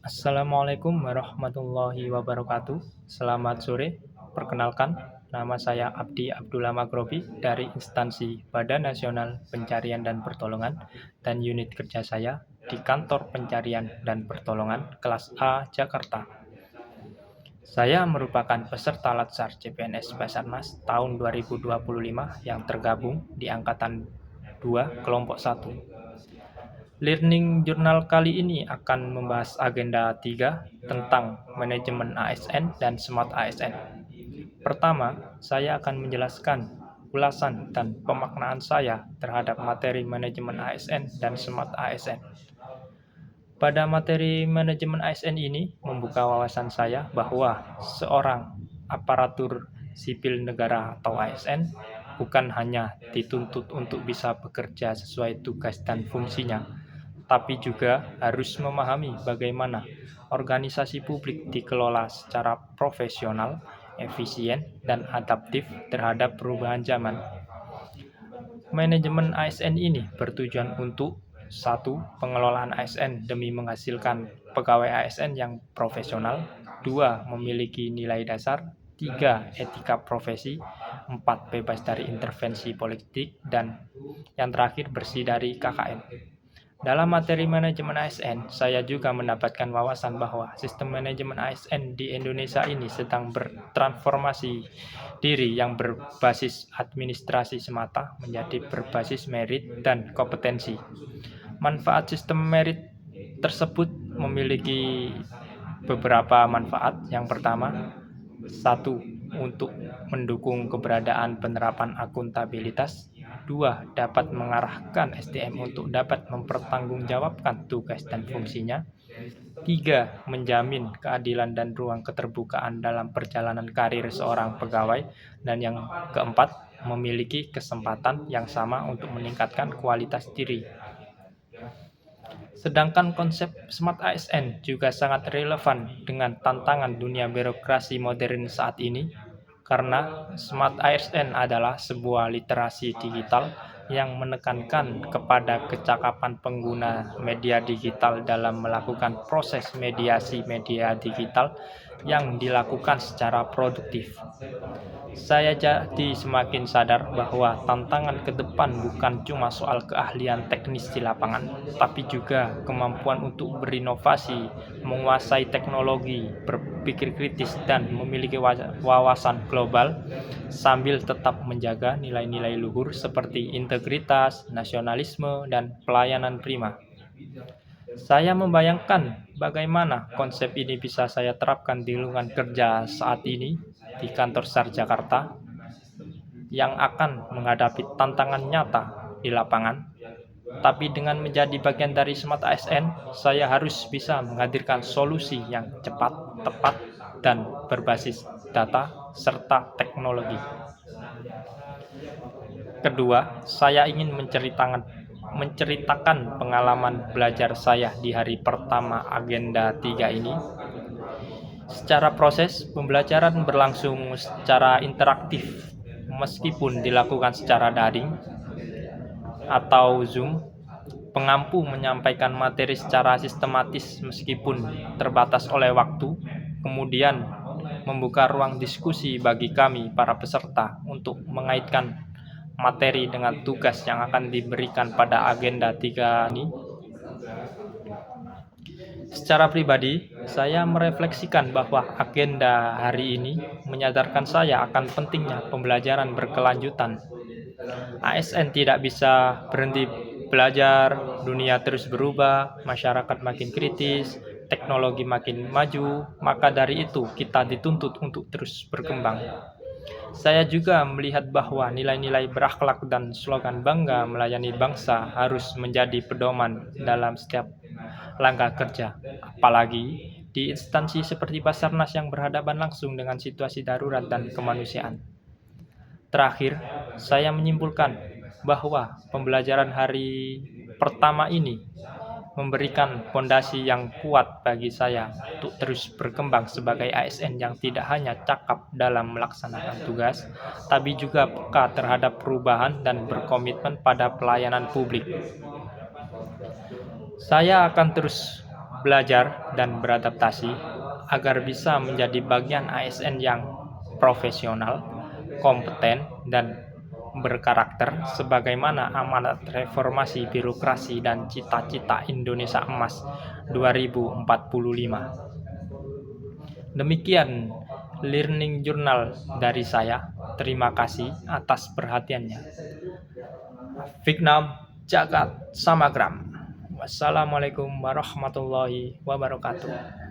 Assalamualaikum warahmatullahi wabarakatuh. Selamat sore. Perkenalkan, nama saya Abdi Abdullah Magrobi dari instansi Badan Nasional Pencarian dan Pertolongan dan unit kerja saya di Kantor Pencarian dan Pertolongan kelas A Jakarta. Saya merupakan peserta Latsar CPNS Basarnas tahun 2025 yang tergabung di Angkatan 2 Kelompok 1. Learning Journal kali ini akan membahas agenda 3 tentang manajemen ASN dan Smart ASN. Pertama, saya akan menjelaskan ulasan dan pemaknaan saya terhadap materi manajemen ASN dan Smart ASN. Pada materi manajemen ASN ini membuka wawasan saya bahwa seorang aparatur sipil negara atau ASN bukan hanya dituntut untuk bisa bekerja sesuai tugas dan fungsinya, tapi juga harus memahami bagaimana organisasi publik dikelola secara profesional, efisien, dan adaptif terhadap perubahan zaman. Manajemen ASN ini bertujuan untuk: 1. Pengelolaan ASN demi menghasilkan pegawai ASN yang profesional. 2. Memiliki nilai dasar. 3. Etika profesi. 4. Bebas dari intervensi politik. Dan yang terakhir, bersih dari KKN. Dalam materi manajemen ASN, saya juga mendapatkan wawasan bahwa sistem manajemen ASN di Indonesia ini sedang bertransformasi diri yang berbasis administrasi semata menjadi berbasis merit dan kompetensi. Manfaat sistem merit tersebut memiliki beberapa manfaat. Yang pertama, 1. Untuk mendukung keberadaan penerapan akuntabilitas. 2. Dapat mengarahkan SDM untuk dapat mempertanggungjawabkan tugas dan fungsinya. 3. Menjamin keadilan dan ruang keterbukaan dalam perjalanan karir seorang pegawai. Dan yang keempat, memiliki kesempatan yang sama untuk meningkatkan kualitas diri. Sedangkan konsep Smart ASN juga sangat relevan dengan tantangan dunia birokrasi modern saat ini, karena Smart ASN adalah sebuah literasi digital yang menekankan kepada kecakapan pengguna media digital dalam melakukan proses mediasi media digital yang dilakukan secara produktif. Saya jadi semakin sadar bahwa tantangan ke depan bukan cuma soal keahlian teknis di lapangan, tapi juga kemampuan untuk berinovasi, menguasai teknologi, berpikir kritis, dan memiliki wawasan global sambil tetap menjaga nilai-nilai luhur seperti integritas, nasionalisme, dan pelayanan prima. Saya membayangkan bagaimana konsep ini bisa saya terapkan di lingkungan kerja saat ini di kantor SAR Jakarta yang akan menghadapi tantangan nyata di lapangan. Tapi dengan menjadi bagian dari Smart ASN, saya harus bisa menghadirkan solusi yang cepat, tepat, dan berbasis data serta teknologi. Kedua, saya ingin menceritakan pengalaman belajar saya di hari pertama agenda 3 ini. Secara proses, pembelajaran berlangsung secara interaktif meskipun dilakukan secara daring atau Zoom. Pengampu menyampaikan materi secara sistematis meskipun terbatas oleh waktu, kemudian membuka ruang diskusi bagi kami para peserta untuk mengaitkan materi dengan tugas yang akan diberikan pada agenda 3 ini. Secara pribadi, saya merefleksikan bahwa agenda hari ini menyadarkan saya akan pentingnya pembelajaran berkelanjutan. ASN tidak bisa berhenti belajar, dunia terus berubah, masyarakat makin kritis, teknologi makin maju, maka dari itu kita dituntut untuk terus berkembang. Saya juga melihat bahwa nilai-nilai berakhlak dan slogan bangga melayani bangsa harus menjadi pedoman dalam setiap langkah kerja, apalagi di instansi seperti Basarnas yang berhadapan langsung dengan situasi darurat dan kemanusiaan. Terakhir, saya menyimpulkan bahwa pembelajaran hari pertama ini memberikan fondasi yang kuat bagi saya untuk terus berkembang sebagai ASN yang tidak hanya cakap dalam melaksanakan tugas, tapi juga peka terhadap perubahan dan berkomitmen pada pelayanan publik. Saya akan terus belajar dan beradaptasi agar bisa menjadi bagian ASN yang profesional, kompeten, dan berkarakter sebagaimana amanat reformasi birokrasi dan cita-cita Indonesia Emas 2045. Demikian Learning Journal dari saya. Terima kasih atas perhatiannya. Viknam Jagat Samagram. Wassalamualaikum warahmatullahi wabarakatuh.